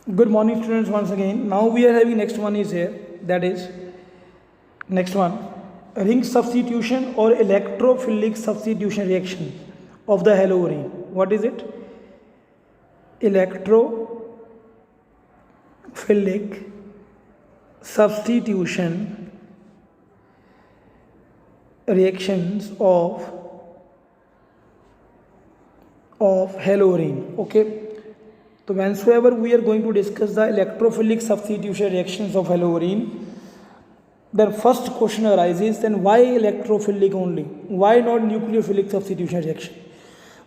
Good morning, students. Once again, now we are having next one is here. That is next one, ring substitution or electrophilic substitution reaction of the halogen. What is it? Electrophilic substitution reactions of halogen. Okay. So whensoever we are going to discuss the electrophilic substitution reactions of halogen, then first question arises, then why electrophilic only? Why not nucleophilic substitution reaction?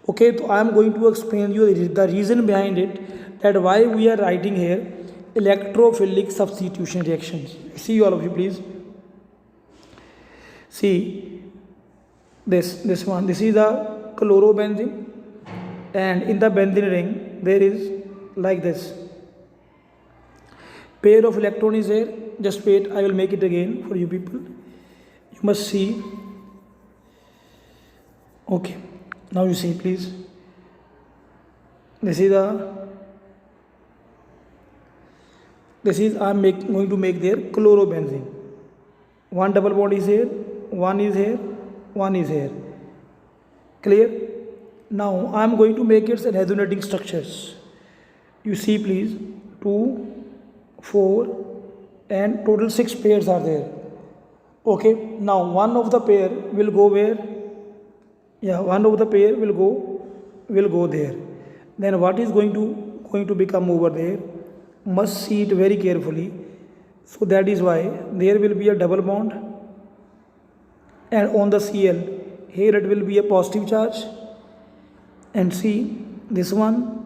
Okay, so I am going to explain you the reason behind it, that why we are writing here electrophilic substitution reactions. See all of you please. See this one. This is the chlorobenzene, and in the benzene ring there is like this pair of electron is there. Just wait, I will make it again for you people. You must see. Okay, now you see please. This is I am going to make there chlorobenzene. One double bond is here, one is here, one is here. Clear? Now I am going to make its resonating structures. You see please, 2, 4 and total 6 pairs are there. Okay, now one of the pair will go where? Yeah, one of the pair will go there. Then what is going to become over there? Must see it very carefully. So that is why there will be a double bond, and on the Cl here it will be a positive charge, and see this one.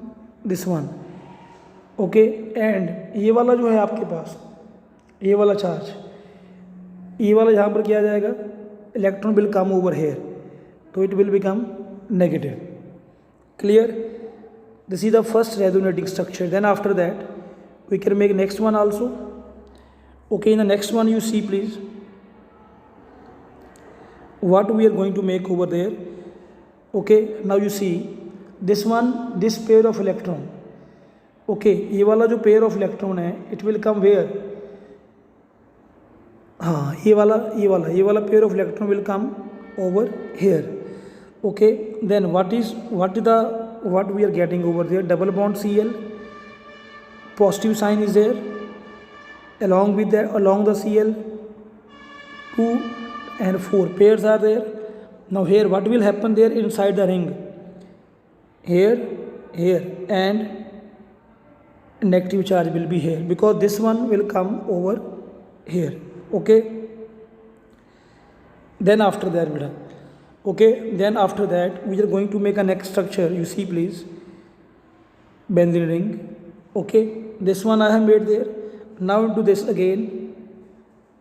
Okay and ये वाला जो है आपके पास, ये वाला charge, ये वाला यहाँ पर किया जाएगा, electron will come over here, तो it will become negative. Clear? This is the first resonating structure. Then after that we can make next one also. Okay, in the next one you see please what we are going to make over there. Okay, now you see this one, this pair of electron. Okay, ये वाला जो pair of electron है it will come where? हाँ, ये वाला pair of electron will come over here. Okay, then what we are getting over there? Double bond Cl, positive sign is there along the Cl, 2 and 4 pairs are there. Now here what will happen there inside the ring? Here and negative charge will be here, because this one will come over here. Okay, then after that beta, okay, then after that we are going to make a next structure. You see please, benzene ring. Okay, this one I have made there. Now into this again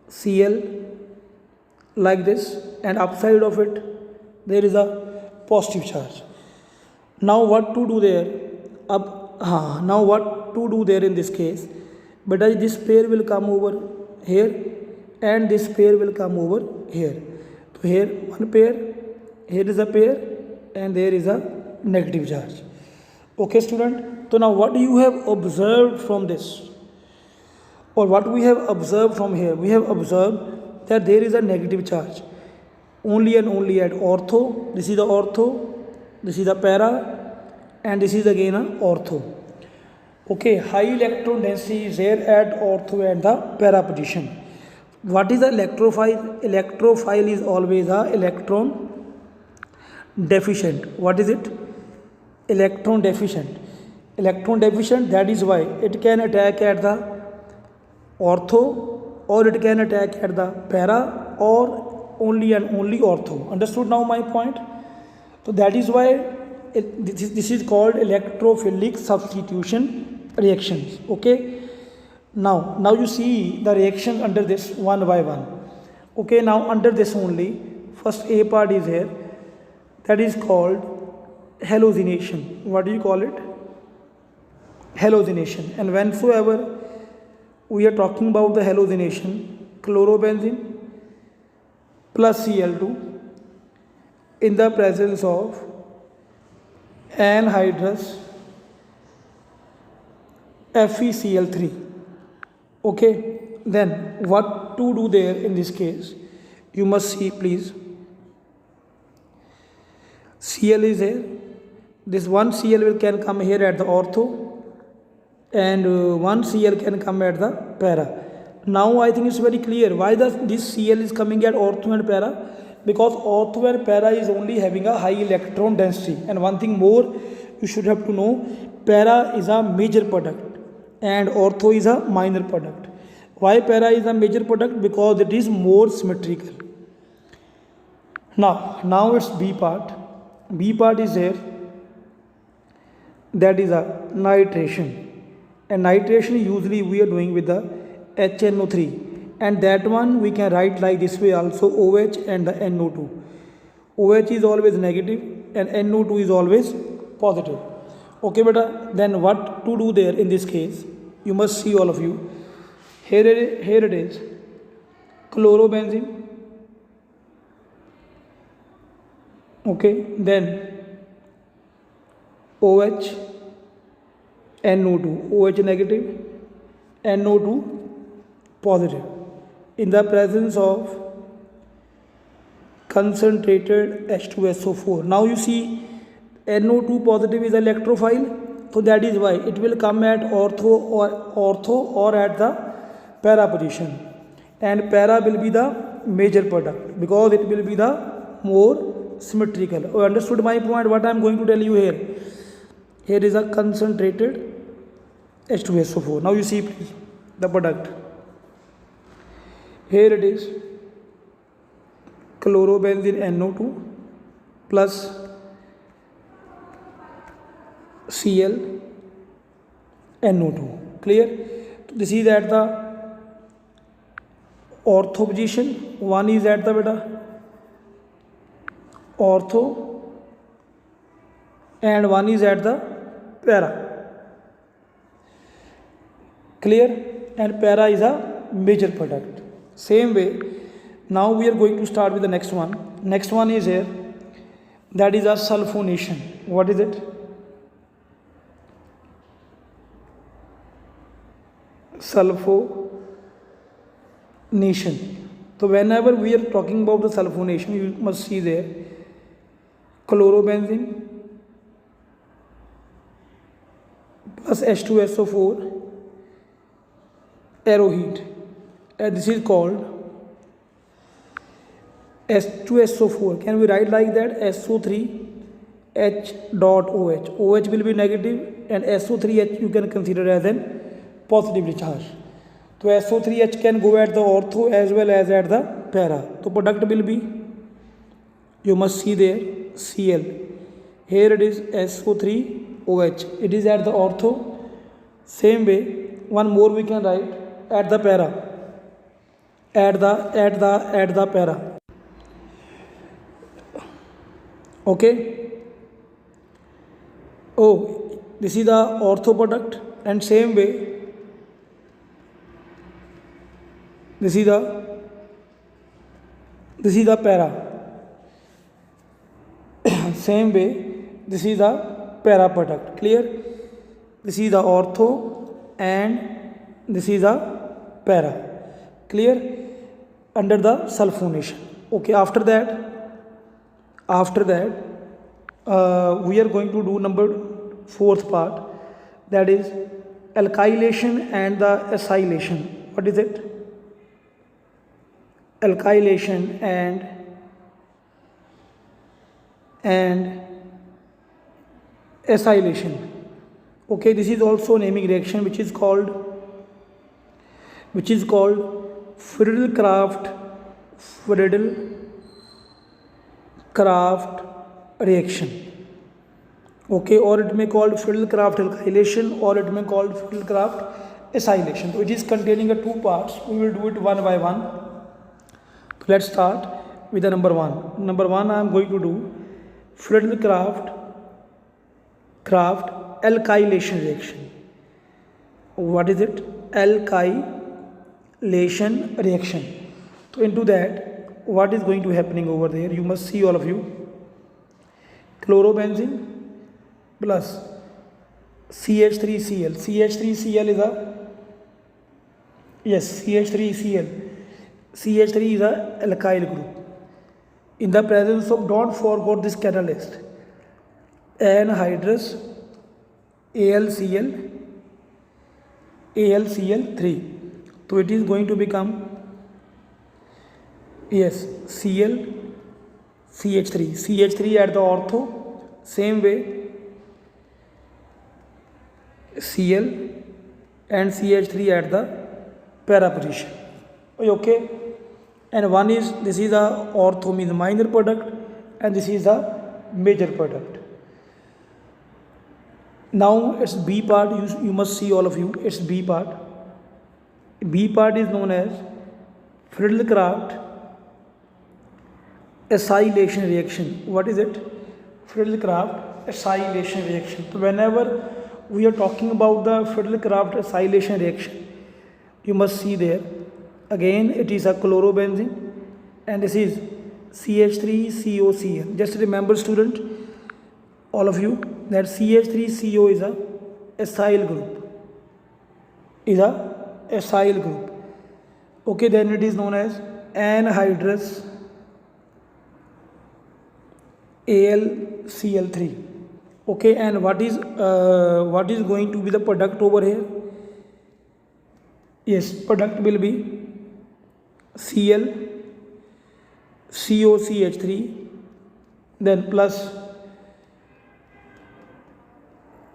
Cl like this, and upside of it there is a positive charge. Now what to do there? Now what to do there in this case? But this pair will come over here and this pair will come over here. So here one pair, here is a pair, and there is a negative charge. Okay student, so now what you have observed from this, or what we have observed from here? We have observed that there is a negative charge only and only at ortho. This is the ortho, this is the para, and this is again a ortho. Okay, high electron density is there at ortho and the para position. What is the electrophile? Electrophile is always a electron deficient. What is it? Electron deficient. Electron deficient, that is why it can attack at the ortho, or it can attack at the para, or only and only ortho. Understood now my point? So that is why this is called electrophilic substitution reactions. Okay, now you see the reaction under this one by one. Okay, now under this only, first A part is here, that is called halogenation. What do you call it? Halogenation. And whensoever we are talking about the halogenation, chlorobenzene plus Cl2 in the presence of anhydrous FeCl3. Okay, then what to do there in this case? You must see, please. Cl is here. This one Cl will can come here at the ortho, and one Cl can come at the para. Now I think it's very clear why this Cl is coming at ortho and para, because ortho and para is only having a high electron density. And one thing more you should have to know, para is a major product and ortho is a minor product. Why para is a major product? Because it is more symmetrical. Now it's B part. B part is here, that is a nitration, and nitration usually we are doing with the HNO3, and that one we can write like this way also, OH and the NO2. OH is always negative and NO2 is always positive. Okay beta, then what to do there in this case? You must see, all of you. Here it is, chlorobenzene. Okay, then OH, NO2, OH negative, NO2 positive, in the presence of concentrated H2SO4. Now you see NO2 positive is electrophile, so that is why it will come at ortho or at the para position, and para will be the major product because it will be the more symmetrical. Oh, understood my point? What I am going to tell you here? Here is a concentrated H2SO4. Now you see, please, the product. Here it is, chlorobenzene NO2 plus Cl NO2. Clear? This is at the ortho position. One is at the beta ortho and one is at the para. Clear? And para is a major product. Same way, now we are going to start with the next one. Next one is here, that is a sulfonation. What is it? Sulfonation. So whenever we are talking about the sulfonation, you must see there, chlorobenzene plus H2SO4 arrow heat, and this is called H2SO4. Can we write like that? SO3 H dot OH. OH will be negative and SO3H you can consider as an positively charged. So SO3H can go at the ortho as well as at the para. So product will be, you must see there, Cl. Here it is SO3OH. It is at the ortho. Same way, one more we can write at the para. At the para. Okay. Oh, this is the ortho product, and same way this is the para. Same way, this is the para product. Clear? This is the ortho and this is the para. Clear? Under the sulfonation. Okay, after that we are going to do fourth part, that is alkylation and the acylation. What is it? Alkylation and acylation. Okay, this is also naming reaction which is called Friedel-Crafts reaction. Okay, or it may called Friedel-Crafts alkylation, or it may called Friedel-Crafts acylation. So it is containing two parts. We will do it one by one. So let's start with the number one. Number one, I am going to do Friedel-Crafts alkylation reaction. What is it? Alkylation reaction. So into that, what is going to happening over there? You must see, all of you. Chlorobenzene plus CH3Cl. CH3Cl is a, yes, CH3Cl. CH3 is a alkyl group. In the presence of, don't forget this catalyst, anhydrous AlCl3. So it is going to become, yes, CH3. CH3 at the ortho, same way Cl and CH3 at the para position. Okay, and one is, this is the ortho means minor product, and this is the major product. Now its B part, you must see, all of you, its B part. B part is known as Friedel-Crafts acylation reaction. What is it? Friedel-Crafts acylation reaction. So whenever we are talking about the Friedel-Crafts acylation reaction, you must see there, again it is a chlorobenzene, and this is CH3COCl. Just remember, student, all of you, that CH3CO is a acyl group, Okay, then it is known as anhydrous AlCl3. Okay, and what is going to be the product over here? Yes, product will be Cl COCH3, then plus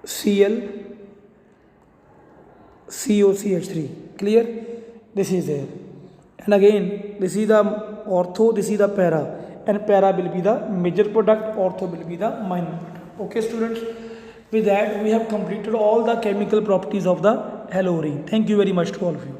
Cl COCH3. Clear? This is there. And again, this is the ortho, this is the para, and para will be the major product, ortho will be the minor product. Okay, students, with that we have completed all the chemical properties of the halorine. Thank you very much to all of you.